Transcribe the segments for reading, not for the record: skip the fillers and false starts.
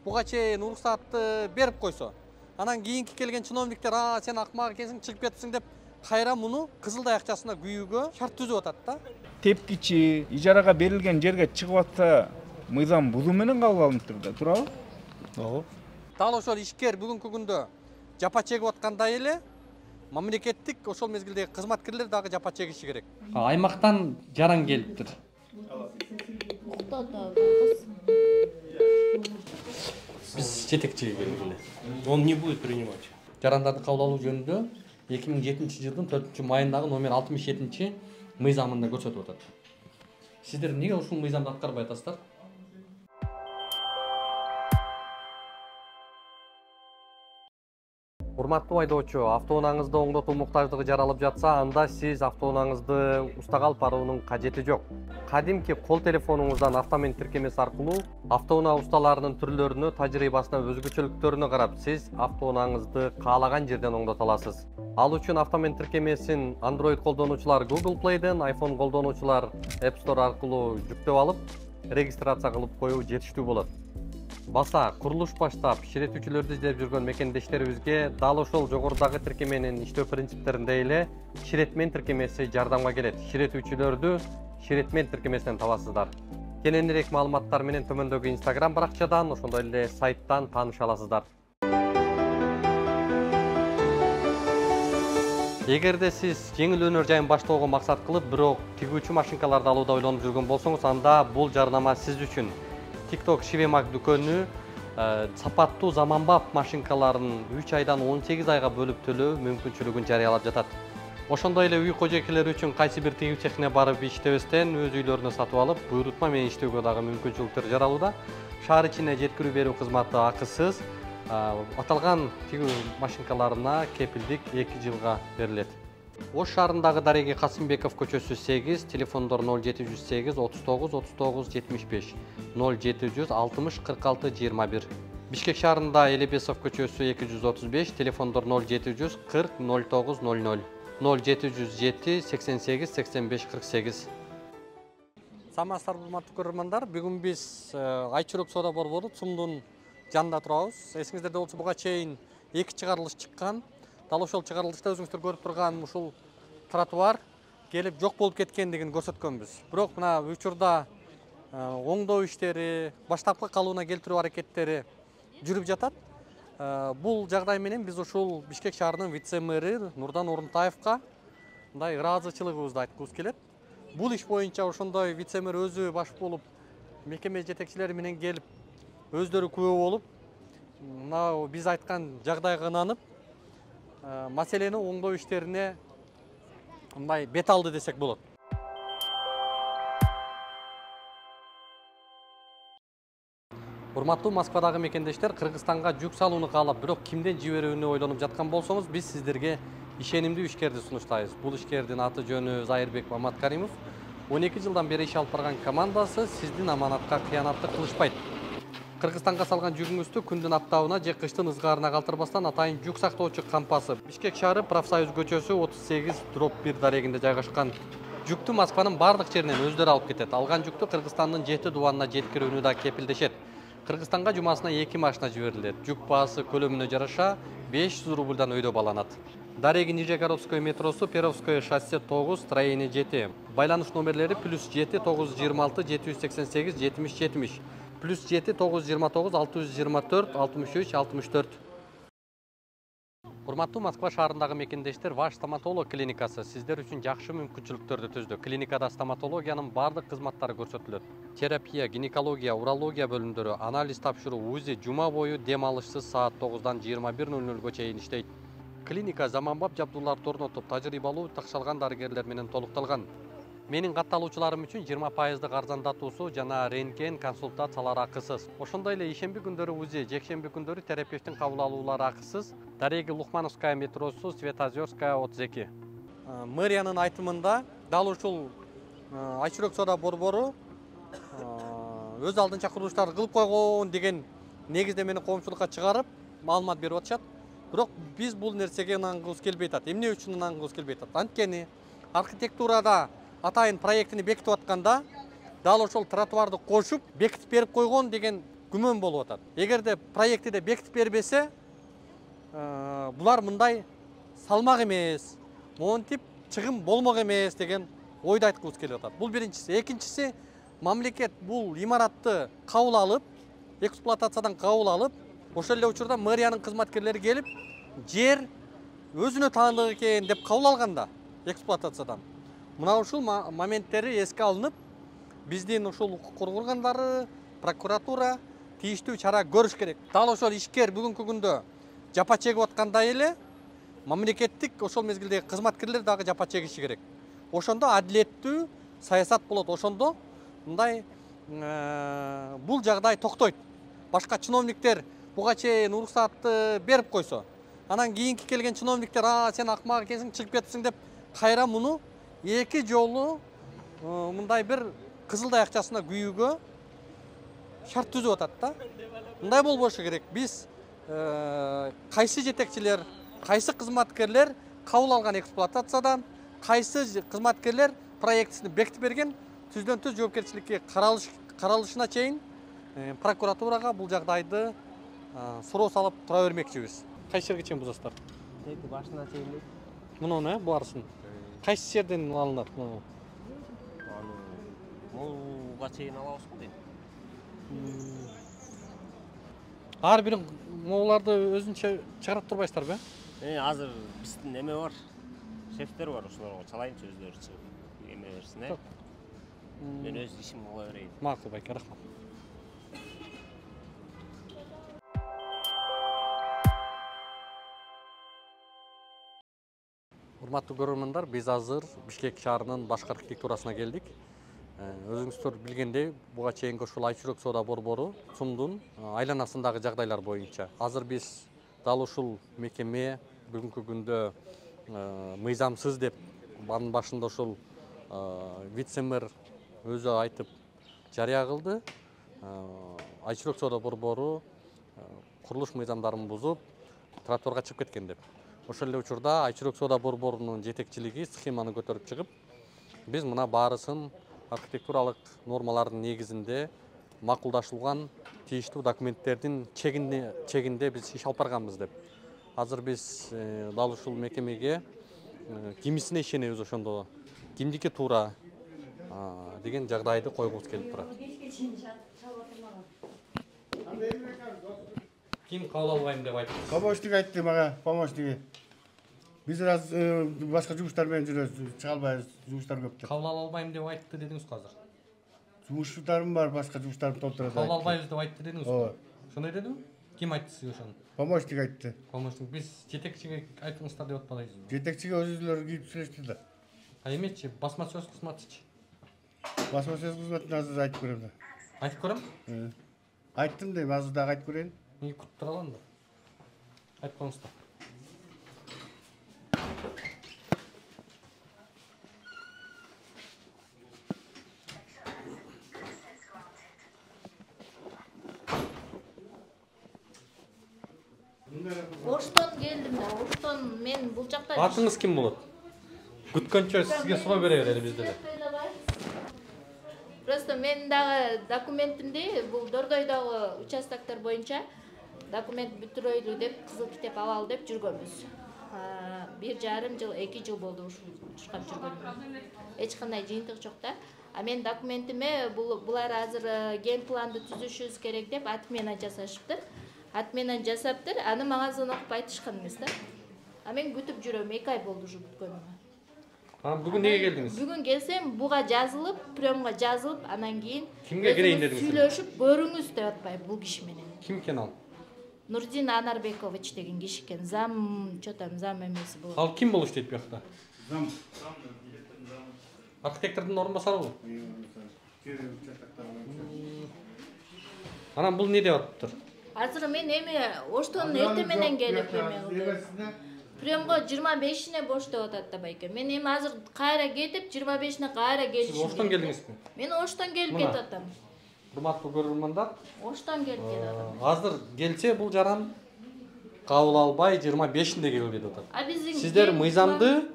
буга чейин уруксатты берип койсо, анан кийинки келген чиновниктер сен акмак экенсиң, чыгып кетипсиң деп кайра муну Кызылдай акчасына күйүүгө шарт түзүп атат да. Тепкичи ижарага берилген жерге чыгып атса, мыйзам бузуу менен кабыл алынып да, туурабы? Ооба. Дал ошол ишкер бүгүнкү күндө жапа чегип аткандай эле мамлекеттик ошол мезгилдеги кызматкерлер дагы жапа чегиши керек. Аймактан жаран келиптир. Биз жетекчиге келгиле. Он не будет принимать. Жарандарды кабыл алуу жөнүндө 2007-жылдын 4-майындагы номер 67 мыйзамында көрсөтүп атат. Сиздер эмнеге ушул мыйзамды аткарбай атасыздар? Урматтуу айдоочу, автоунааңызды оңдотуу муктаждыгы жаралып жатса, анда сиз автоунааңызды устага алып баруунун кажети жок. Кадимки кол телефонуңуздан автомент тиркемеси аркылуу автоунаа усталарынын түрлөрүнө, тажрыйбасына, өзгөчөлүктөрүнө карап, сиз автоунааңызды каалаган жерден оңдото аласыз. Ал үчүн автомент тиркемесин Android колдонуучулар Google Play'ден, iPhone колдонуучулар App Store аркылуу жүктөп алып, регистрация кылып коюу жетиштүү болот. Баса, курулуш баштап, ширетүүчүлөрдү издеп жүргөн мекендештерибизге дал ошол жогорудагы тиркеменин иштөө принциптериндей эле ширетмен тиркемеси жардамга келет. Ширетүүчүлөрдү ширетмен тиркемесинен табасыздар. Кененирээк маалыматтар менен төмөндөгү Instagram баракчадан, ошондой эле сайттан тааныша аласыздар. Эгерде сиз жеңил өнөр жайын баштоого максат кылып, бирок тигүүчү машинкаларды алууда ойлонуп жүргөн болсоңуз, анда бул жарнама сиз үчүн. TikTok Шивемак дүкөнү сапаттуу заманбап машинкаларын 3 айдан 18 айга бөлүп төлөө мүмкүнчүлүгүн жарыялап жатат. Ошондой эле үй кожойкелери үчүн кайсы бир тигүү цехине барып иштебестен өз үйлөрүнө сатып алып, буйрутма менен иштөөгө дагы мүмкүнчүлүктөр жаралууда. Шаар ичине жеткирүү берүү кызматы акысыз. Аталган тигүү машинкаларына кепилдик 2 жылга берилет. Ош шаарындагы Дареги Касымбеков көчөсү 8, телефондор 0708 39 39 75, 0760 46 21. Бишкек шаарында Элебесов көчөсү 235, телефондор 0700 40 09 00, 0707 88 85 48. Саламатсыздар урматтуу көрөрмандар, бүгүн биз Айчүрөк соода борбору ЦУМдун жанында турабыз. Эсиңиздерде болсо буга чейин 2 чыгарылыш чыккан. Дал ошол чыгарылышта өзүңүздөр көрүп турган ушул тротуар келип жок болуп кеткендигин көрсөткөнбүз. Бирок мына учурда оңдоо иштери, баштапкы калыбына келтирүү аракеттери жүрүп жатат. Бул жагдай менен биз ушул Бишкек шаарынын вице-мэри Нурдан Орунтаевка мындай ыраазычылыгыбызды айткыбыз келет. Бул иш боюнча ошондой вице-мэр өзү баш болуп, мекеме жетекчилери менен келип, өздөрү күбө болуп, мына биз айткан жагдайга ынанып, маселени оңдоо иштерине мындай бет алды десек болот. Урматтуу Москвадагы мекендештер, Кыргызстанга жүк салууну каалап, бирок кимден жиберүүнү ойлонуп жаткан болсоңуз, биз сиздерге ишенимдүү ишкерди сунуштайбыз. Бул ишкердин аты жөнү Зайырбек Маматкаримов. 12 жылдан бери иш алып барган командасы сиздин аманатка кыянатты кылышпайт. Кыргызстанга салган жүгүңүздү күндүн аптабына же кыштын ызгаарына калтырбастан атайын жүк сактоочу кампасы Бишкек шаары Профсоюз көчөсү 38/1 дарегинде жайгашкан. Жүктү Москванын бардык жеринен өздөрү алып кетет. Алган жүктү Кыргызстандын 7 дубанына жеткирүүнү да кепилдешет. Кыргызстанга жумасына 2 машина жиберилет. Жүк баасы көлөмүнө жараша 500 рубльдан өйдө баланат. Дареги Нижегородское метросу, Перовское шоссе 9, строение 7. Байланыш номерлери +7 926 788 70 70. +7 929 624 63 64. Урматтуу Москва шаарындагы мекендештер, Ваш стоматолог клиникасы сиздер үчүн жакшы мүмкүнчүлүктөрдү түздү. Клиникада стоматологиянын бардык кызматтары көрсөтүлөт. Терапия, гинекология, урология бөлүмдөрү, анализ тапшыруу, УЗИ жума бою дем алышсыз саат 9-дан 21:00-га чейин иштейт. Клиника заманбап жабдууларды орнотуп, тажрыйбалуу такшалган дарыгерлер менен толукталган. Менин катталуучуларым үчүн 20% арзандатуусу жана рентген консультациялары акысыз. Ошондой эле ишемби күндөрү УЗИ, жекшемби күндөрү терапевттин кабыл алуулары акысыз. Дареги Лухмановская метросу, Светозерская 32. Мэриянын айтымында дал ушул Айчүрөк соода борбору өз алдынча курулуштарды кылып койгон деген негизде мени коомчулукка чыгарып маалымат берип атышат. Бирок биз бул нерсеге ынангыбыз келбей атат. Эмне үчүн ынангыбыз келбей атат? Анткени архитектурада атайын проектини бекитип атканда дал ошол тротуарды кошуп бекитип берип койгон деген күмөн болуп атат. Эгерде проектиде бекитип бербесе, булар мындай салмак эмес, монтип чыгым болмок эмес деген ойду айткыбыз келип атат. Бул биринчиси. Экинчиси, мамлекет бул имаратты кабыл алып, эксплуатациядан кабыл алып, ошол эле учурда мэриянын кызматкерлери келип, жер өзүнө таандык экен деп кабыл алганда эксплуатациядан, мына ушул моменттери эске алынып, биздин ушул укук коргоо органдары, прокуратура тийиштүү чара көрүш керек. Дал ошол ишкер бүгүнкү күндө жапа чегип аткандай эле, мамлекеттик ошол мезгилдеги кызматкерлер дагы жапа чегиши керек. Ошондо адилеттүү саясат болот. Ошондо мындай бул жагдай токтойт. Башка чиновниктер буга чейин уруксатты берип койсо, анан кийинки келген чиновниктер сен акмак экенсиң, чыгып кетипсиң деп кайра муну эки жолу мындай бир кызылдай акчасына күйүүгө шарт түзүп атат да. Мындай болбошу керек. Биз кайсы жетекчилер, кайсы кызматкерлер кабыл алган эксплуатациядан, кайсы кызматкерлер проектисин бекитип берген, түздөн түз жоопкерчиликке каралышына чейин прокуратурага бул жагдайды суроо салып тура бермекчибиз. Кайсы жерге чейин бузасыздар? Башына чейин. Муну баарысын. Кайсы жерден алынат муну? Молга чейин алабызбы дейм. Ар бир моуларды өзүнчө чыгарып турбайсыздарбы? Азыр биздин эме бар. Шефтер бар, ошолорго чалайынчы өздөрү чыгып эме берсин, Мен өз ишим кыла берейин. Макул байке, рахмат. Урматтуу көрөрмандар, биз азыр Бишкек шаарынын башкы архитектурасына келдик. Өзүңүздөр билгендей, буга чейинки ушул Айчүрөк соода борбору ЦУМдун айланасындагы жагдайлар боюнча азыр биз дал ушул мекеме бүгүнкү күндө мыйзамсыз деп анын башында ушул вице-мэр өзү айтып жарыя кылды. Айчүрөк соода борбору курулуш мыйзамдарын бузуп, тротуарга чыгып кеткен деп. Ошол эле учурда Айчүрөк соода борборунун жетекчилиги схеманы көтөрүп чыгып, биз мына баарысын архитектуралык нормалардын негизинде макулдашылган тийиштүү документтердин чегинде биз иш алып барганбыз деп. Азыр биз дал ушул мекемеге кимисине ишенебиз, ошондо кимдики туура деген жагдайды койгубуз келип турат. Ким кабыл албайм деп айтты? Помощник айтты мага, помощниги. Биз раз башка жумуштар менен жүрөбүз, чыга албайбыз, жумуштар көп деп. Кабыл албайм деп айтты дедиңиз го азыр. Жумуштарым бар, башка жумуштарым толтурат. Кабыл албайбыз деп айтты дедиңиз го. Ошондой дедиби? Ким айтты сизге ошону? Помощник айтты. Помощник, биз жетекчиге айтыңыздар деп атпадыңызбы? Жетекчиге өзүлөрү кирип сүйлөштү да. Эмечи, басма сөз кызматычы? Басма сөз кызматын азыр айтып көрөм да. Айтып көрөм? Айттым дейм, азыр дагы айтып көрөйүн. Мен күтүп тура алам да. Айтып коюңуздар. Оштон келдим да, Оштон мен бул жакта. Атыңыз ким болот? Күткөнчө сизге суроо бере берели бизде да. Просто мен дагы документимди бул Дордойдогу участоктор боюнча документ бүтүрөйлү деп кызыл китеп алалы деп жүргөнбүз. 1,5 жыл, 2 жыл болду ушул чуркап жүргөнүм. Эч кандай жыйынтык жок да. Мен документиме булар азыр ген планды түзүшүбүз керек деп ат менен жасашыптыр. Ат менен жасаптыр, аны мага звоноп айтышкан эмес да. Мен күтүп жүрөм, 2 ай болду ушу бүткөнүмө. Бүгүн неге келдиңиз? Бүгүн келсем, буга жазылып, приемга жазылып, анан кийин кимге кирейин дедиңиз? Сүйлөшүп көрүңүз деп атпайбы бул киши менен. Ким экен ал? Нурдин Анарбекович деген киши экен, зам эмеси болот. Ал ким болуш дейт буякта? Зам. Архитектордун орун басарыбы? Анан бул не деп атыптыр? Азыр мен эме Оштон эртең менен келип эме приемго 25-ине бош деп атат да байке. Мен эми азыр кайра кетип 25-ине кайра келишим. Сиз Оштон келдиңизби? Мен Оштон келип кетип атам. Урматтуу көрөрмандар, Оштон келип кетип атам. азыр келсе бул жаран кабыл албай 25-инде келип кетип атат. Сиздер мыйзамды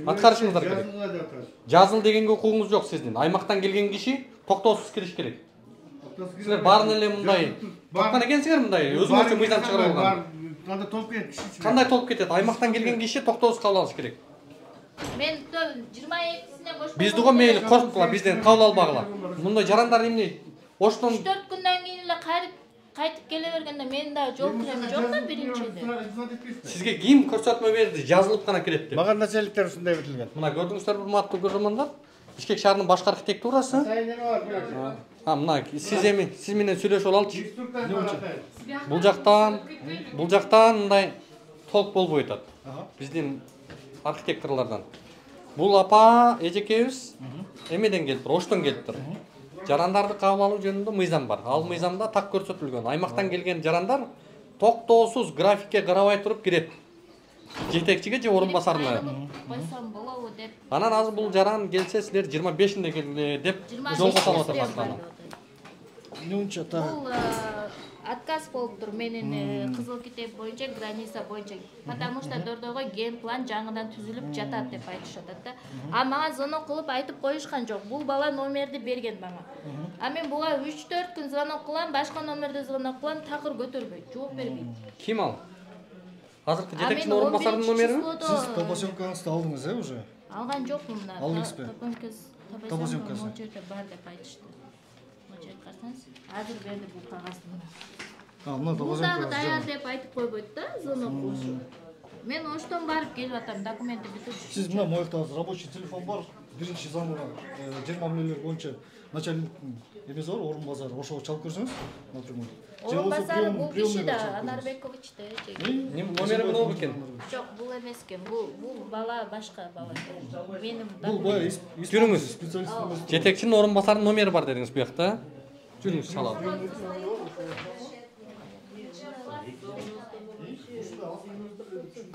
аткарышыңыздар керек. Жазыл дегенге укугуңуз жок сиздин. Аймактан келген киши токтоосуз кириш керек. Силер баарын эле мындай тапкан экенсиңер мындай өзүңөрчө мыйзам чыгарып алган. Кандай толуп кетет киши. Кандай толуп кетет? Аймактан келген киши токтоосуз кабыл алыш керек. Мен 22-сине бош. Биздиго мейли коркула, бизден кабыл албагыла. Мындай жарандар эмне? Оштон 3-4 күндөн кийин эле кайтып келе бергенде мен да жол кирем жокпу биринчиде. сизге ким көрсөтмө берди? Жазылып гана кирет деп. Мага начальниктер ушундай билген. Мына көрдүңүздөр урматтуу көрөрмандар. Бишкек шаарынын башкы архитектурасы. Мына сиз менен сүйлөшүп алалычы. Бул жактан мындай толук болбой атат. Биздин архитекторлордон. Бул апа эжекебиз эмеден келиптир, Оштон келиптир. Жарандарды кабыл алуу жөнүндө мыйзам бар. Ал мыйзамда так көрсөтүлгөн. Аймактан келген жарандар токтоосуз графикке карабай туруп кирет. Жетекчиге же орун басарына. Койсом болобу деп. Анан азыр бул жаран келсе силер 25-inde келе деп жолго салып атышат. Эмне Бул отказ болуп тур менин кызыл китеп боюнча, граница боюнча. Потому что дордого геймплан жаңыдан түзүлүп жатат деп айтышат да. А мага звонок кылып айтып коюшкан жок. Бул бала номерди берген мага. А мен буга 3-4 күн звонок кылам, башка номерде звонок кылам, такыр көтөрбөйт, жооп бербейт. Ким ал? Азыркы жетекчинин орун басарынын номери? Сиз табасёмкаңызды алдыңыз, уже? Алган жокмун мына. Алдыңыз бе? Табасёмкасы. Могу жерде бар деп айтышты. Моча карасаңыз, азыр берди бул кагазды. Мына Бул дагы даяр деп айтып койбойт да, звонок кылышы. Мен Оштон барып келип атам, документти бүтүп. Сиз мына моякта рабочий телефон бар. Биринчи замана 20 мамилелер боюнча начальниктин эмеси бар, орун базары. Ошого чалып көрсөңүз, например. Орун базары бул киши да, Анарбекович да. Номери мынау экен. Жок, бул эмес экен. Бул бала башка бала. Менин Бул баягы Жүрүңүз. специалист эмес. Жетекчинин орун басарынын номери бар дедиңиз бу жакта. Жүрүңүз чалалы.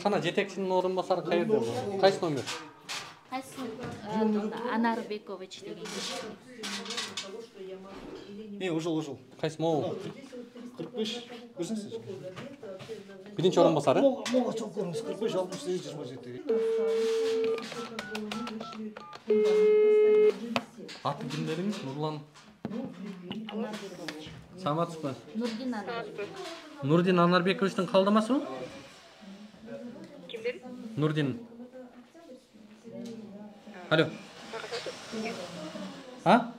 Кана жетекчинин орун басары каерде? Кайсы номер? Кайсы? Анарбекович деген киши. Ошол. Кайсы могу? 45 көрсөңүз. Биринчи орун басары? Могу чалып көрүңүз. 45 68 27. Аты кимдериңиз? Нурлан. Саламатсызбы? Нурдин Анарбеков. Нурдин Анарбековичтин калдамасыбы? Кимден? Нурдин. Алло. А?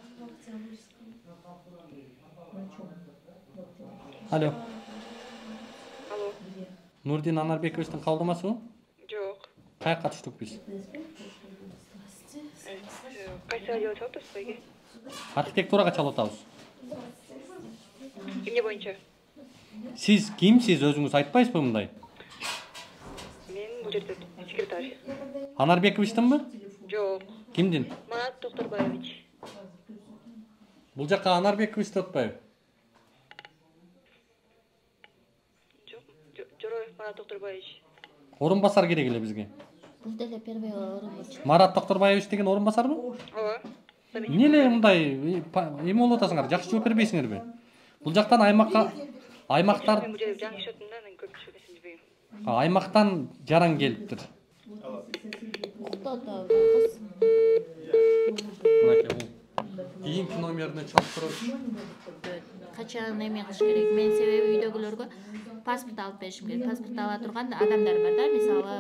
Алло. Алло. Нурдин Анарбековичтин калдамасыбы? Жок. Каяка түштүк биз? Кайсы радио чалып атасыз эге? Архитектурага чалып атабыз. Эмне боюнча? Сиз кимсиз өзүңүз айтпайсызбы мындай? Мен бул жерде секретарь. Анарбековичтинби? Жок. Кимдин? Марат Токторбаевич. Бул жака Анарбекович деп атпайбы? Жок. Жороев Марат Токторбаевич. Орун басар керек эле бизге. Бул деле первый орун басары. Марат Токторбаевич деген орун басарбы? Ооба. Эмне эле мындай эме болуп атасыңар? Жакшы жооп бербейсиңерби? Бул жактан аймактар Мен бул жерде жаңы иштеп атам да, мен көп иштеп билбейм. аймактан жаран келиптир. Кто да кыз? Мынакей бул кийинки номерине чалып турабыз. Качан эме кылыш керек? Мен себеби үйдөгүлөргө паспорт алып беришим керек. Паспорт ала турган адамдар бар да, мисалы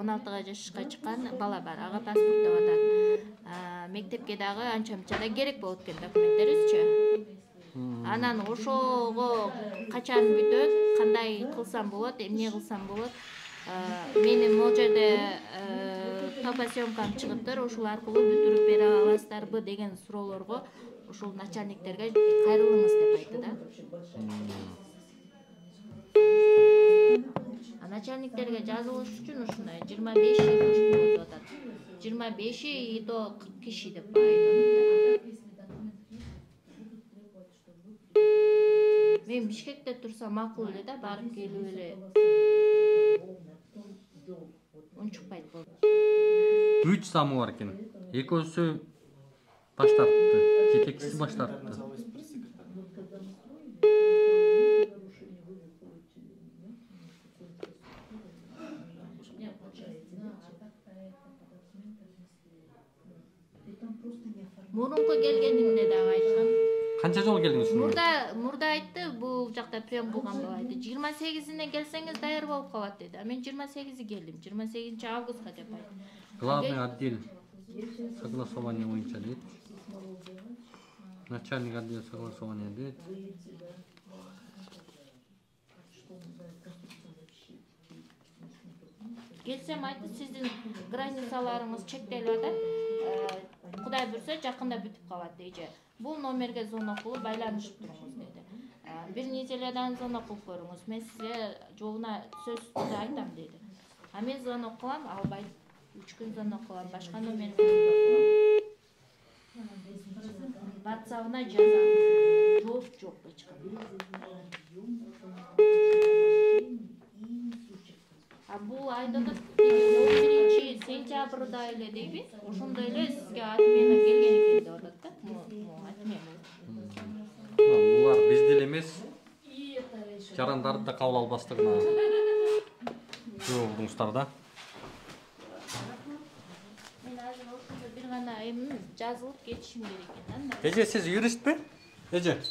16 жашка чыккан бала бар. Ага паспорт деп атат. Мектепке дагы анча-мынча да керек болот экен документтерибизчи. Анан ошого качан бүтөт, кандай кылсам болот, эмне кылсам болот? Менин могу жерде топосъемкам чыгыптыр, ошол аркылуу бүтүрүп бере аласыздарбы деген суроолорго ушул начальниктерге кайрылыңыз деп айтты да. Начальниктерге жазылыш үчүн ушундай 25 болуп атат. 25 и то 40 киши деп айтат. Мен Бишкекте турсам макул эле да, барып келип эле. Унчукпайт болду. 3 самы бар экен. Экөөсү баш тартты. Жетекчиси баш тартты. Мурунку келгениңде дагы айткам. Канча жолу келдиңиз ушуга? Мурда айтты, бул жакта прием кылган бала айтты. 28-ине келсеңиз даяр болуп калат деди. А мен 28-и келдим. 28-августка деп айтты. Главный отдел согласования боюнча дейт. Начальник отдела согласования дейт. Келсем айтты, сиздин границаларыңыз чектелип атат. Кудай буйрса жакында бүтүп калат дейже. Бул номерге звонок кылып байланышып туруңуз деди. Бир неделядан звонок кылып көрүңүз. Мен сизге жолуна сөз үстүндө айтам деди. А мен звонок кылам, албайт. 3 күн звонок кылам, башка номерге звонок кылам. WhatsApp-на жазам. Жооп эч кандай. А бул айда 11-сентябрда эле дейби. Ошондой эле сизге отмена келген экен деп атат да. Отмена. Булар бизде эле эмес. Жарандарды да кабыл албастыгына жооп да. Мен азыр ошондо бир гана жазылып кетишим керек экен да. Эже, сиз юристпи? Эже.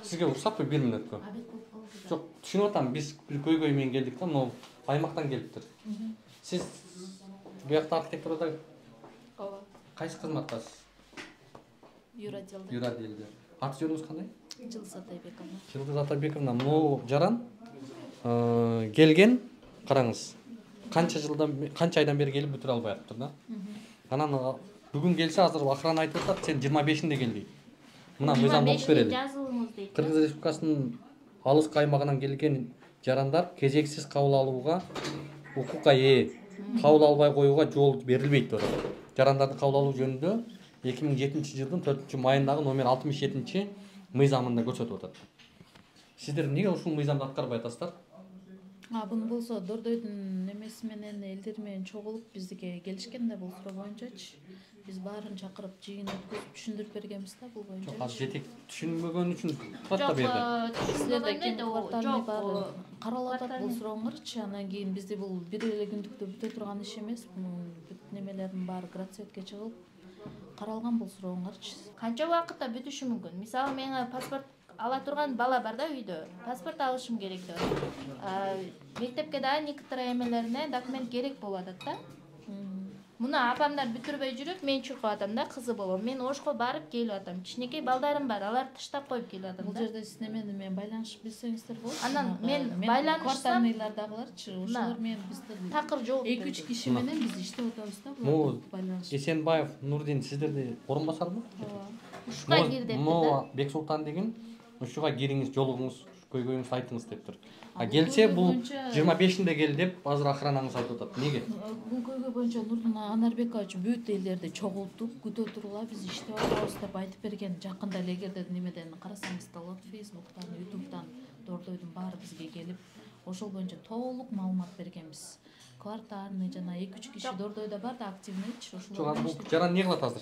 Сизге уруксатпы 1 мүнөткө? Жок, түшүнүп атам, биз бир көйгөй менен келдик да, мына аймактан келиптир. Сиз буякта архитектурада Ооба. кайсы кызматтасыз? Юраделде. Аты жөнүңүз кандай? Жылдыз Атайбековна. Жылдыз Атайбековна, могу жаран келген, караңыз. Канча айдан бери келип бүтүрө албай атыптыр да. Анан бүгүн келсе азыр охрана айтып атат, сен 25-inde кел дейт. Мына мыйзам окуп берели. Жазылыңыз дейт. Кыргыз Республикасынын алыскы аймагынан келген жарандар кезексиз кабыл алууга укукка ээ. Кабыл албай коюуга жол берилбейт деп атат. Жарандарды кабыл алуу жөнүндө 2007-жылдын 4-майындагы номер 67 мыйзамында көрсөтүп атат. Сиздер эмнеге ушул мыйзамды аткарбай атасыздар? Буну болсо Дордойдун немеси менен элдер менен чогулуп биздике келишкен да бул суроо боюнчачы. Биз баарын чакырып жыйын өткүзүп түшүндүрүп бергенбиз да бул боюнча. Жок, азыр жетек түшүнбөгөн үчүн турат да бу жерде. Силерде ким кварталный баары каралып атат бул сурооңорчу. Анан кийин бизде бул бир эле күндүктө бүтө турган иш эмес. Бунун бүт немелердин баары градсветке чыгып каралган бул сурооңорчу. Канча убакытта бүтүшү мүмкүн? Мисалы, менин паспорт ала турган бала бар да үйдө. Паспорт алышым керек деп. Мектепке да некоторые эмелерине документ керек болуп атат да. Муну апамдар бүтүрбөй жүрүп, мен чыгып атам да, кызы болом. Мен ошко барып келип атам. Кичинекей балдарым бар, алар таштап коюп келип атам да. Бул жерде сиз немени менен байланышып билсеңиздер болот. Анан мен байланышсам, кварталныйлардагыларчы, ошолор менен бизде такыр жооп 2-3 киши менен биз иштеп атабыз да. Могу байланыш. Эсенбаев Нурдин сиздерде орун басарбы? ушуга кир депти да. Могу Бексултан деген ушуга кириңиз, жолугуңуз, көйгөйүңүздү айтыңыз дептир. А келсе бул 25-inde кел деп азыр охранаңыз айтып атат. Неге? Бул көйгөй боюнча Нурдун Анарбекович бүт элдерди чогултуп, күтө турула биз иштеп атабыз деп айтып берген. Жакында эле эгерде немеден карасаңыз да болот, Facebooктан, YouTube'дан Дордойдун баары бизге келип, ошол боюнча толук маалымат бергенбиз. Квартальный жана 2-3 киши Дордойдо бар да активныйчы, ошолор. Жок, бул жаран не кылат азыр?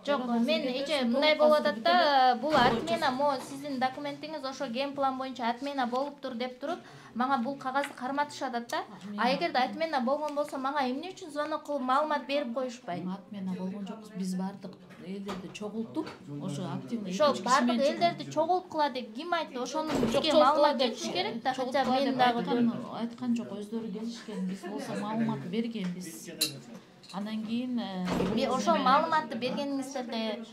Жок, мен эже мындай болуп атат да, бул отмена, сиздин документиңиз ошо геймплан боюнча отмена болуптур деп туруп, мага бул кагазды карматышат да. А эгерде отмена болгон болсо, мага эмне үчүн звонок кылып маалымат берип коюшпайт? Отмена болгон жокпуз. Биз бардык элдерди чогултуп, ошо активный ошо бардык элдерди чогулткыла деп ким айтты? Ошону бизге маалымат бериш керек да, хотя мен дагы айткан жок, өздөрү келишкен. Биз болсо маалымат бергенбиз. Анан кийин ошол маалыматты бергениңиздерде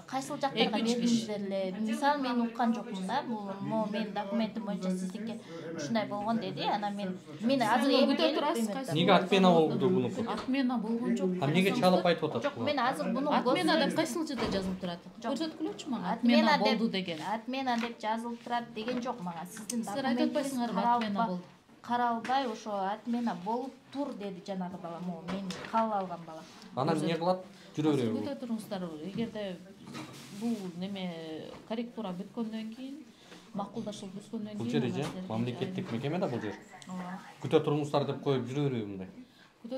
кайсыл жактарга бердиңиздер эле? Мисалы, мен уккан жокмун да, бул менин документим боюнча сиздики ушундай болгон деди. Анан мен азыр эми келип, Неге отмена болду буну? Отмена болгон жок. А эмнеге чалып айтып атат? жок, мен азыр буну Отмена деп кайсыл жерде жазылып турат? Көрсөткүлөчү мага. Отмена болду деген. Отмена деп жазылып турат деген жок мага. Сиздин Силер айтып атпайсыңарбы отмена болду? Каралбай ошо отмена болуп тур деди жанагы бала, мен кабыл алган бала. Анан эмне кылат? Жүрө береби. Күтө туруңуздар. Эгерде бул неме корректура бүткөндөн кийин, макулдашылып бүткөндөн кийин, Бул жер же мамлекеттик мекеме да бул жер. Күтө туруңуздар деп коюп жүрө береби мындай?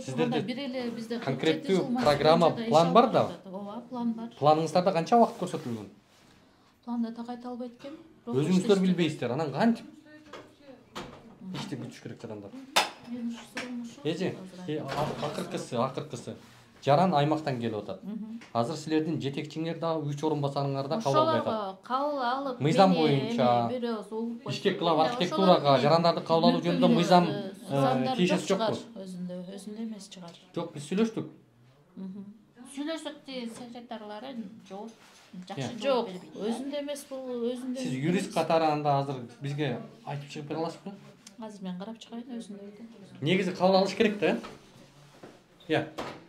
Сиздерде бир эле бизде конкреттүү программа, план бар да? Ооба, план бар. Планыңыздарда канча убакыт көрсөтүлгөн? Планда так айта албайт экенмин. Өзүңүздөр билбейсиздер. Анан кантип иштеп бүтүш керек жарандар? Эже, акыркысы жаран аймактан келип атат. Азыр силердин жетекчиңер дагы 3 орун басарыңар да кабыл албай атат. Кабыл алып, Мыйзам боюнча Бишкек клуб архитектурага жарандарды кабыл алуу жөнүндө мыйзам тиешеси жокпу? Өзүндө эмес чыгар. Жок, биз сүйлөштүк. Сүйлөшсөк секретарлары жооп жакшы Жок, өзүндө эмес бул, өзүндө. Сиз юрист катары анда азыр бизге айтып чыгып бере аласызбы? Азыр мен карап чыгайын өзүндө. Негизи кабыл алыш керек да. Азыр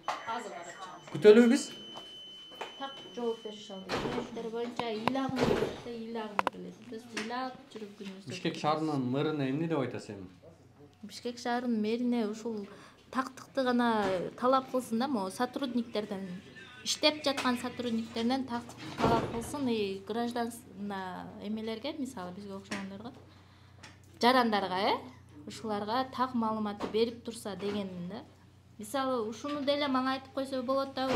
карап чыгайын. Күтөлүбү биз? так жооп берише албайт. Сүйлөшүүлөр боюнча ыйлагын келет. Биз ыйлап жүрүп күнүбүз. Бишкек шаарынын мэрine эмне деп айтасыз эми? Бишкек шаарынын мэрине ушул тактыкты гана талап кылсын да, могу сотрудниктерден, иштеп жаткан сотрудниктерден тактык талап кылсын, гражданына эмелерге, мисалы бизге окшогондорго, жарандарга, ушуларга так маалыматты берип турса дегенмин да. Мисалы ушуну деле мага айтып койсо болот да,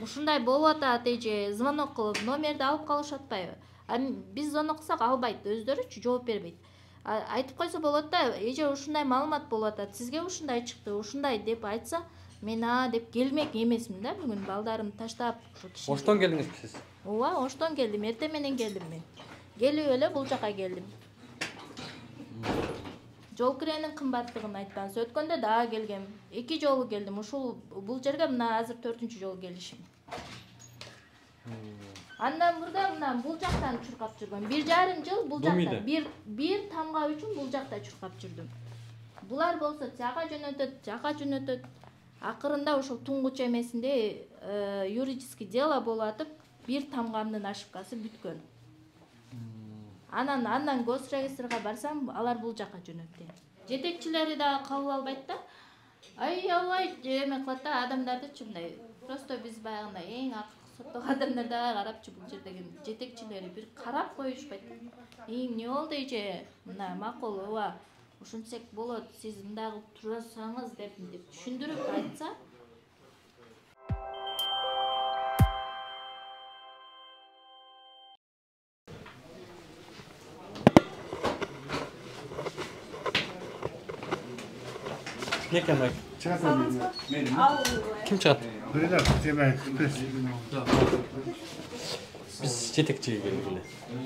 ушундай болуп атат, эже звонок кылып номерди алып калышып атпайбы? Биз звонок кылсак албайт, өздөрүчү жооп бербейт. Айтып койсо болот да, эже ушундай маалымат болуп атат, сизге ушундай чыкты, ушундай деп айтса, мен деп келмек эмесмин да, бүгүн балдарымды таштап ушу киши. Оштон келдиңизби сиз? Ооба, оштон келдим, эртең менен келдим мен. Келип эле бул жака келдим. Жол киренин кымбаттыгын айтпаңыз. Өткөндө дагы келгем. 2 жолу келдим. Ушул бул жерге мына азыр 4-чү жолу келишим. Андан мурда мына бул жактан чуркап жүргөм. 1,5 жыл бул жакта. Бир тамга үчүн бул жакта чуркап жүрдүм. Булар болсо жака жөнөтөт. Акырында ошол туңгуч эмесинде юридический дело болуп атып, бир тамгамдын ошибкасы бүткөн. Андан госрегистрге барсам, алар бул жака жөнөттү. Жетекчилери да кабыл албайт да. Аябай эме кылат да, адамдарды мындай. Просто биз баягындай эң соттогу адамдарды карапчы бул жердеги жетекчилери бир карап коюшпайт да. Эмне болду эже? Мына макул, ооба. Ушунчек болот, сиз мындай кылып турасаңыз деп түшүндүрүп айтса. Ne ekan aka? Chiqasan. Kim chiqadi? Birlar, temay, Biz жетекчиге келгиле.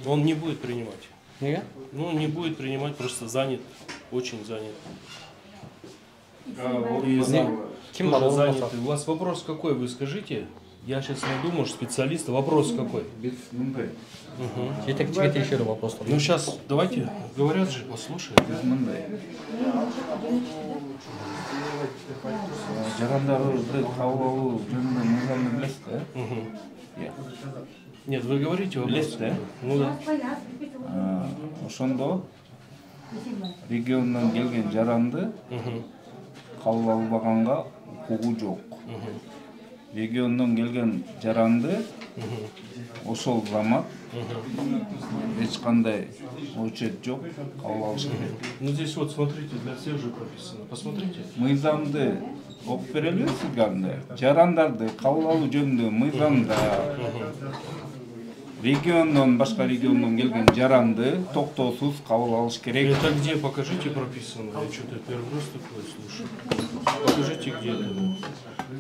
Он не будет принимать. Неге? Ну, не будет принимать, просто занят, очень занят. Ким Тоже бар? занят. У вас вопрос какой, вы скажите? Я сейчас найду, может, специалиста. Вопрос какой? Жетекчиге тиешелүү вопрос. Ну, сейчас давайте, говорят же, послушаем. Жарандарды кабыл алуу жөнүндө мыйзамды билесиз да? Нет, вы говорите вопрос. Билесиз да? Ну да. Ошондо региондон келген жаранды кабыл албаганга укугу жок. Региондон келген жаранды ошол замат эч кандай очет жок кабыл алыш керек. Ну здесь вот смотрите, для всех же прописано. Посмотрите. Мыйзамды окуп берелби сизге анда? Жарандарды кабыл алуу жөнүндө мыйзамда региондон башка региондон келген жаранды токтоосуз кабыл алыш керек. Это где? Покажите прописано. Я что-то первый раз такое слушаю. Покажите, где это.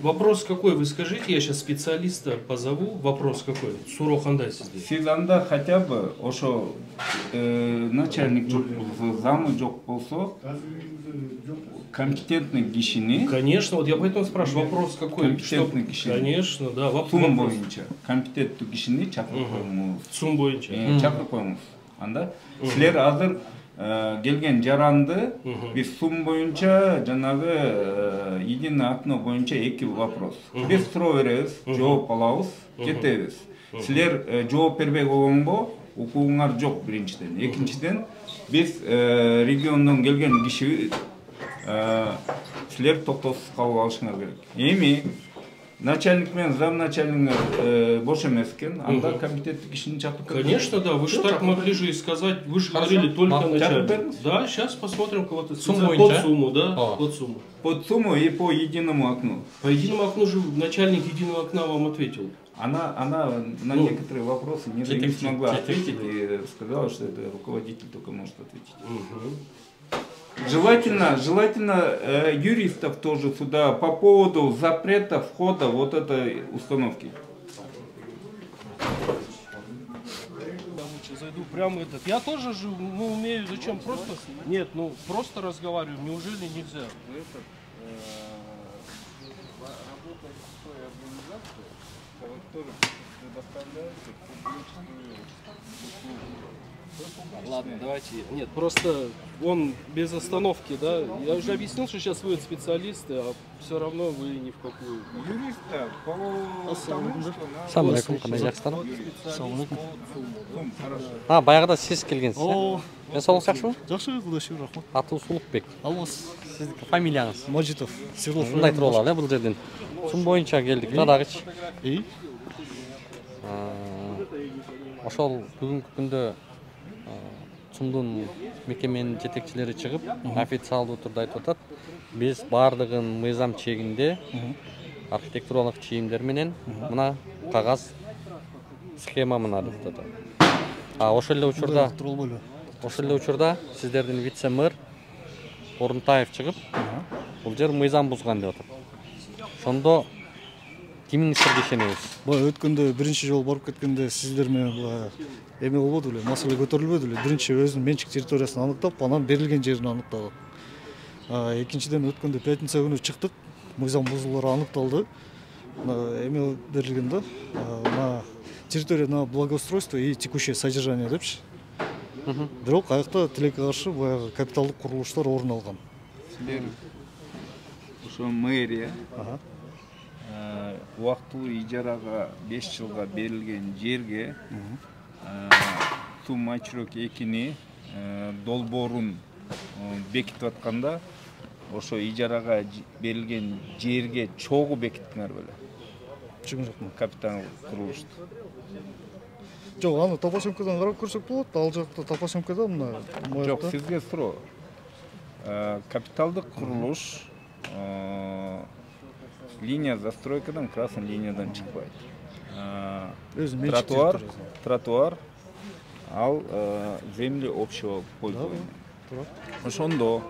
Вопрос какой? Вы скажите, я сейчас специалиста позову. Вопрос какой? Сурохандай сизде. Сиз анда хотя бы ошо начальник жок болсо, замы жок болсо, компетентный кишини. Конечно, вот я поэтому спрашиваю, вопрос какой? Компетентный кишини. Конечно, да. Сум боюнча компетенттүү кишини чакырып коюңуз. Сум боюнча. Чакырып коюңуз. Анда силер азыр келген жаранды биз сум боюнча жанагы единое окно боюнча 2 вопрос. Биз суроо беребиз, жооп алабыз, кетебиз. Силер жооп бербей койгонго укугуңар жок биринчиден. Экинчиден биз региондон келген киши силер токтоосуз кабыл алышыңар керек. Эми начальник менен замначальник бош эмес экен, анда компетенттүү кишини чакырып. Конечно, да. Вы же так могли же и сказать. Вы же говорили только начальник. Да, сейчас посмотрим кого-то. Под сумму, да? Под сумму. Под сумму и по единому окну. По единому окну же начальник единого окна вам ответил. Она на некоторые вопросы не смогла ответить и сказала, что это руководитель только может ответить. Желательно юристов тоже сюда по поводу запрета входа вот этой установки. Зайду прямо этот. Я тоже же, ну, умею, зачем просто? Нет, ну просто разговариваю. Неужели нельзя? Работа в той организации, которая предоставляет публичную услугу. Ладно, давайте. Нет, просто он без остановки, да? Я уже объяснил, что сейчас вы специалисты, а все равно вы ни в какую. Юриста по тому, что Assalamu alaikum, qanday yaxshilar? хорошо. Баягыда сиз келгенсиз, э? Денсаулык жакшыбы? Жакшы, Кудайга шүгүр, рахмат. Атыңыз Улукбек. Алмаз Сиздики фамилияңыз? Мажитов, Свердлов. Мындай туруп алалы, бул жерден. Сум боюнча келдик да дагычы. Ошол бүгүнкү күндө сумдун мекеменин жетекчилери чыгып, официалдуу турда айтып атат. Биз бардыгын мыйзам чегинде архитектуралык чийимдер менен мына кагаз схема мына деп атат. Ошол эле учурда сиздердин вице-мэр Орунтаев чыгып, бул жер мыйзам бузган деп атат. Ошондо кимиңиздерге ишенебиз? Баягы өткөндө биринчи жолу барып кеткенде сиздер менен баягы эме болбоду эле, маселе көтөрүлбөдү эле. Биринчи өзүнүн менчик территориясын аныктап, анан берилген жерин аныктадык. Экинчиден өткөндө пятница күнү чыктык, мыйзам бузуулары аныкталды. Эме берилген да, на территория на благоустройство и текущее содержание депчи. Бирок аякта тилекке каршы баягы капиталдык курулуштар орун алган. Силер ошо мэрия убактылуу ижарага 5 жылга берилген жерге сум Мачрок 2-ни долбоорун бекитип атканда ошо ижарага берилген жерге чогуу бекиттиңер беле? Чыгырыкмы? Капиталдык курулушту. Жок, аны топосъемкадан карап көрсөк болот. Ал жакта топосъемкада мына Жок, сизге суроо. Капиталдык курулуш линия застройкадан, красный линиядан чыкпайт. Тротуар, ал земли общего пользования. Ошондо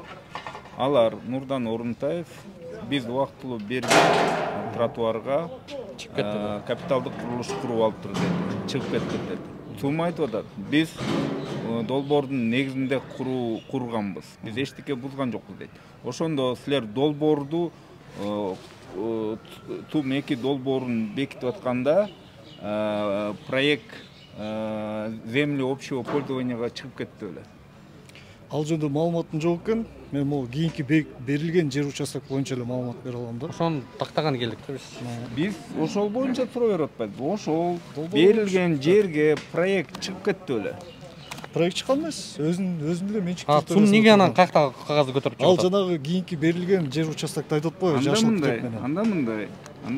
алар Нурдан Орунтаев биз убактылуу берген тротуарга капиталдык курулуш куруп алыптыр деп чыгып кетти деп. Сум айтып атат. Биз долбоордун негизинде курганбыз. Биз эчтеке бузган жокпуз дейт. Ошондо силер долбоорду Сум 2 долбоорун бекитип атканда проект земли общего пользованияга чыгып кетти беле? Ал жөнүндө маалыматым жок экен. Мен могу кийинки берилген жер участок боюнча эле маалымат бере алам да. Ошону тактаган келдик да биз. Биз ошол боюнча суроо берип атпайбыз. Ошол берилген жерге проект чыгып кетти беле? Проект чыккан эмес. Өзүнүн эле менчик территориясы. Сум эмнеге анан каяктагы кагазды көтөрүп чыгып атат? Ал жанагы кийинки берилген жер участокты айтып атпайбы? Анда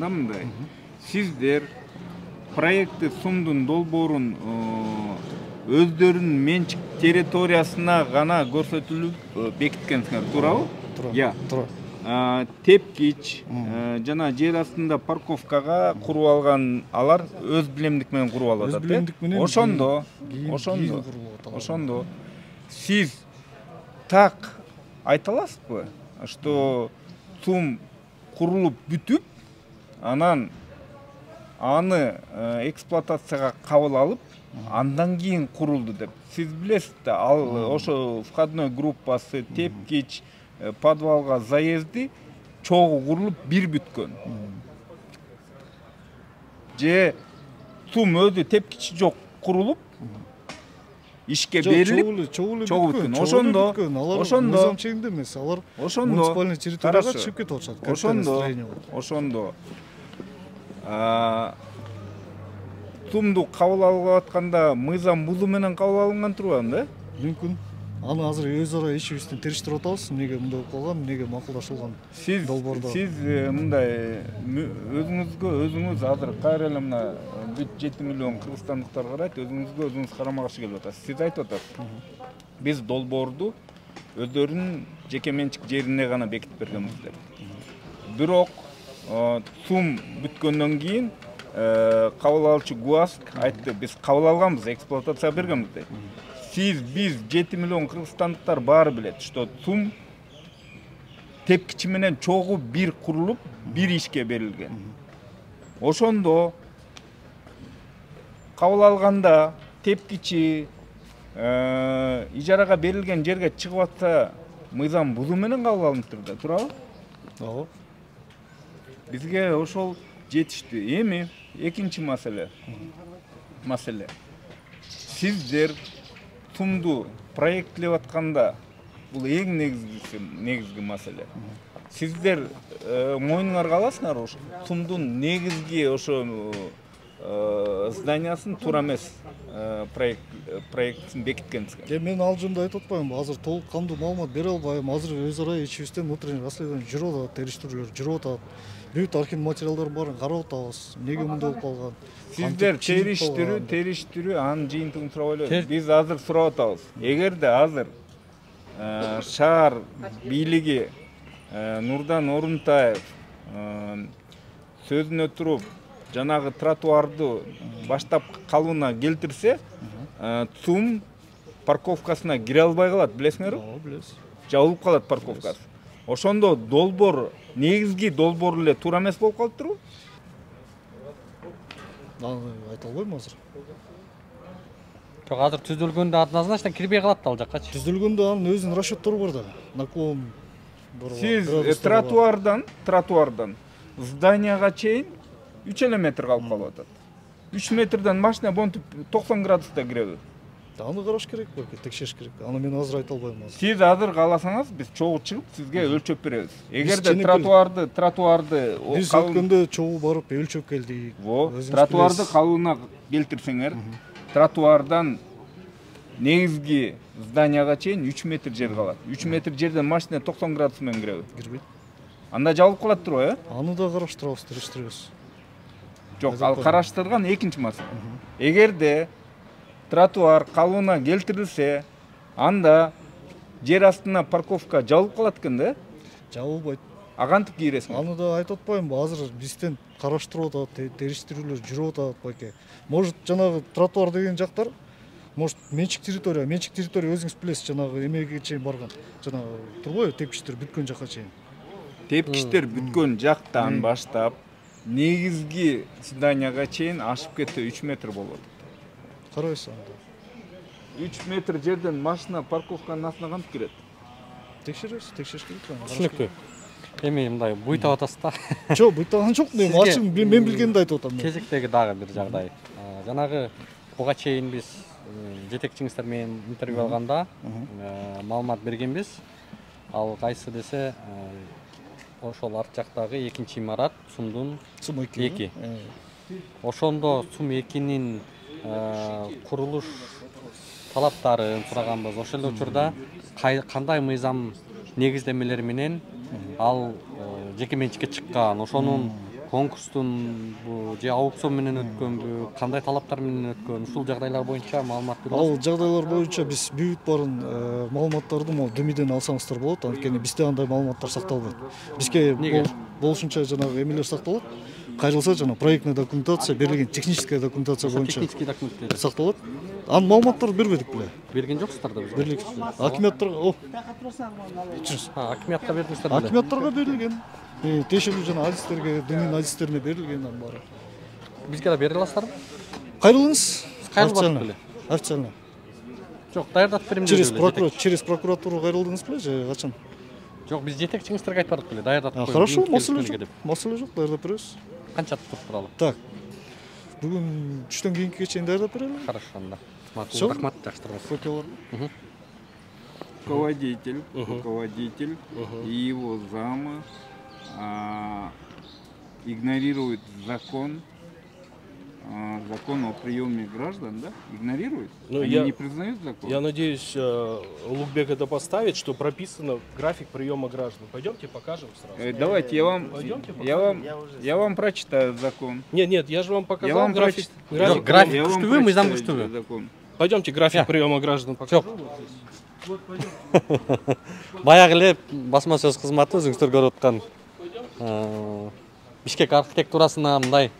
мындай. Сиздер проектти Сумдун долбоорун өздөрүнүн менчик территориясына гана көрсөтүлүп бекиткенсиңер, туурабы? Туура. Тепкич жана жер астында парковкага куруп алган алар өз билемдик менен куруп алып атат. Ошондо сиз так айта аласызбы, что Сум курулуп бүтүп, анан аны эксплуатацияга кабыл алып, андан кийин курулду деп. Сиз билесиз да, ал ошо входной группасы, тепкич, подвалга заезди чогуу курулуп бир бүткөн. Же Сум өзү тепкичи жок курулуп ишке берилип чогуу бүткөн. Ошондо мыйзам чегинде эмес, алар муниципальный территорияга чыгып кетип атышат. Ошондо Сумду кабыл алып атканда мыйзам бузуу менен кабыл алынган турбайбы, да? Мүмкүн. Аны азыр өз ара ичибизден териштирип атабыз, эмнеге мындай болуп калган, эмнеге макулдашылган долбоордо. Сиз мындай өзүңүз азыр кайра эле мына 7 миллион кыргызстандыктар карайт, өзүңүз карама каршы келип атасыз. Сиз айтып атасыз. Биз долбоорду өздөрүнүн жеке менчик жерине гана бекитип бергенбиз деп. Бирок Сум бүткөндөн кийин кабыл алуучу ГУАСК айтты, биз кабыл алганбыз, эксплуатацияга бергенбиз дейт. Biz 7 milyon Kırgızstandықтар баары билет, что ЦУМ тепкичи менен чогуу бир курулуп, бир ишке берилген. Ошондо кабыл алганда тепкичи ижарага берилген жерге чыгып атса, мыйзам бузуу менен кабыл алынып турду, туурабы? Ооба. Бизге ошол жетиштүү. Эми экинчи маселе. Сиздер ЦУМду проектлеп атканда, бул эң негизги маселе. Сиздер мойнуңарга аласыңар ошо ЦУМдун негизги ошо зданиясын туура эмес проектин бекиткенсиңер. Мен ал жөнүндө айтып атпайбынбы, азыр толук кандуу маалымат бере албайм. Азыр өз ара ичибизден внутренний расследование жүрүп атат, териштирүүлөр жүрүп атат. Бүт архив материалдарын баарын карап атабыз. Эмнеге мындай болуп калган? Сиздер териштирүү анын жыйынтыгын сурап элебиз. Биз азыр сурап атабыз. Эгерде азыр шаар бийлиги Нурдан Орунтаев сөзүнө туруп жанагы тротуарды баштап калууна келтирсе, ЦУМ парковкасына кире албай калат, билесиңерби? Ооба, билебиз. Жабылып калат парковкасы. Ошондо долбоор, негизги долбоор эле туура эмес болуп калыптырбы? Аны айта албайм азыр. Жок, азыр түзүлгөндө однозначно кирбей калат ал жаккачы. Түзүлгөндө анын өзүнүн расчеттери бар да. Наклон Сиз тротуардан зданияга чейин 3 метр калып калып атат. 3 метрден машина монтуп 90 градуста киреби? Аны караш керек белки, текшериш керек. Аны мен азыр айта албайм азыр. Сиз азыр кааласаңыз, биз чогуу чыгып сизге өлчөп беребиз. Эгерде тротуарды биз өткөндө чогуу барып өлчөп келдик. Тротуарды калууна келтирсеңер, тротуардан негизги зданияга чейин 3 метр жер калат. 3 метр жерден машина 90 градус менен киреби? Кирбейт. Анда жабылып калат турбайбы? Аны да караштырабыз, териштиребиз. Жок, ал караштырган экинчи маселе. Эгерде тротуар калууна келтирилсе, анда жер астына парковка жабылып калат экен да? Жабылбайт. А кантип киресиң? Аны да айтып атпаймынбы, азыр бизден караштырып атат, териштирүүлөр жүрүп атат байке. Может, жанагы тротуар деген жактар, может, менчик территория өзүңүз билесиз, жанагы эмеге чейин барган. Жанагы турбайбы, тепкичтер бүткөн жакка чейин. Тепкичтер бүткөн жактан баштап негизги зданияга чейин ашып кетсе 3 метр болот. Карайсыз анда. 3 метр жерден машина парковканын астына кантип кирет? Текшериш керек. Түшүнүктүү. Эми мындай буйтап атасыз да. Жок, буйтаган жок. Мен ачык мен билгенди айтып атам. Кезектеги дагы бир жагдай. Жанагы буга чейин биз жетекчиңиздер менен интервью алганда маалымат бергенбиз. Ал кайсы десе, ошол арт жактагы экинчи имарат ЦУМдун ЦУМ 2. Ошондо ЦУМ 2-нин курулуш талаптарын сураганбыз. Ошол учурда кандай мыйзам негиздемелери менен ал жеке менчикке чыккан, ошонун конкурстун же аукцион менен өткөнбү, кандай талаптар менен өткөн, ушул жагдайлар боюнча маалымат берип Ал жагдайлар боюнча биз бүт барын маалыматтарды могу Демиден алсаңыздар болот, анткени бизде андай маалыматтар сакталбайт. Бизге болушунча жанагы эмелер сакталат. Кайрылса жана проектный документация берилген, техническая документация боюнча технический документтер сакталат. Анын маалыматтарды бербедик беле. Берген жоксуздар да бизге. Берлик. Акиматтарга, акиматка бердиңиздер беле. Акиматтарга берилген. Тиешелүү жана адистерге, динин адистерине берилген анын баары. Бизге да бере аласыздарбы? Кайрылыңыз. Кайрылбадык беле. Официально. Жок, даярдатып берем деп Через прокуратуру кайрылдыңыз беле же качан? Жок, биз жетекчиңиздерге айтып бардык беле, даярдатып коюп. Хорошо, маселе жок, даярдап беребиз. Канча туруп туралы? Так. Бүгүн түштөн кийинкиге чейин даярдап берели. Хорошо, анда. Рахмат, жакшытыр. Копиялар. Руководитель и его замы игнорируют закон о приеме граждан, да? Игнорируют? Они не признают закон? Я надеюсь, Улугбек это поставит, что прописано график приема граждан. Пойдемте покажем сразу. Давайте, я вам прочитаю закон. Нет, я же вам показал график. График күчтүүбү, мыйзам күчтүүбү? Пойдемте график приема граждан покажу. Баягы эле басма сөз кызматы өзүңүздөр көрүп аткан Бишкек архитектурасына мындай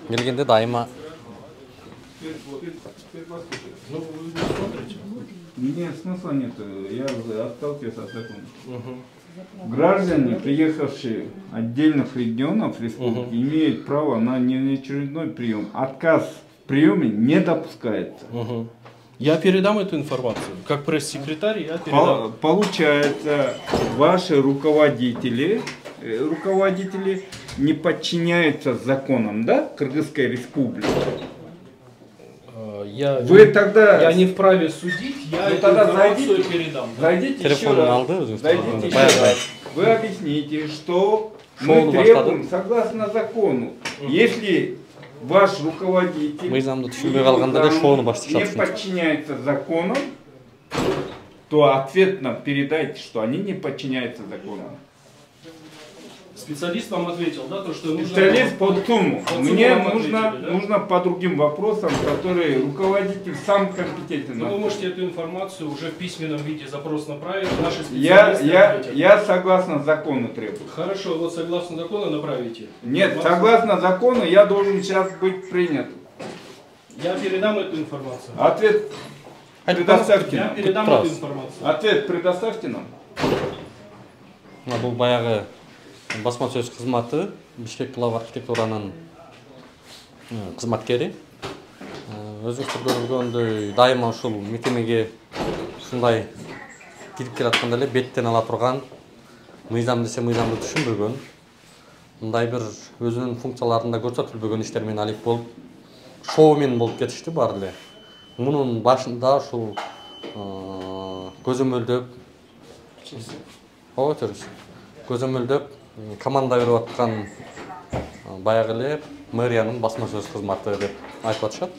келгенде дайыма Ну, вы не смотрите. Нет, смысла нет. Я отталкиваюсь от закона. Граждане, приехавшие отдельных регионов республики, имеют право на неочередной прием. Отказ в приеме не допускается. Я передам эту информацию. Как пресс-секретарь я передам. Получается, ваши руководители не подчиняются законам, да, Кыргызской республики? Я не вправе судить, я эту информацию передам. Зайдите еще раз. Вы объясните, что мы требуем согласно закону. Если ваш руководитель не подчиняется законам, то ответно передайте, что они не подчиняются законам. Специалист вам ответил, да, то, что нужно... Специалист по сумму. Мне нужно по другим вопросам, которые руководитель сам компетентен. Вы можете эту информацию уже в письменном виде запрос направить. Наши специалисты я согласно закону требую. Хорошо, вот согласно закону направите. Нет, согласно закону я должен сейчас быть принят. Я передам эту информацию. Ответ предоставьте нам. Я передам эту информацию. Ответ предоставьте нам. Бұл баяғы баспасөз қызматы Бишкек Клав архитектуранын қызматкері. Өзіңіздер көргендей дайыма ушул мекемеге ушундай кирип келатканда эле беттен ала турган мыйзам десе мыйзамды түшүнбөгөн, мындай бир өзүнүн функцияларында көрсөтүлбөгөн иштермен алип болуп, шоумен болуп кетишти баары эле. Мунун башында ушул көзөмөлдөп, көзөмөлдөп команда берип аткан баягы эле мэриянын басма сөз кызматы деп айтып атышат.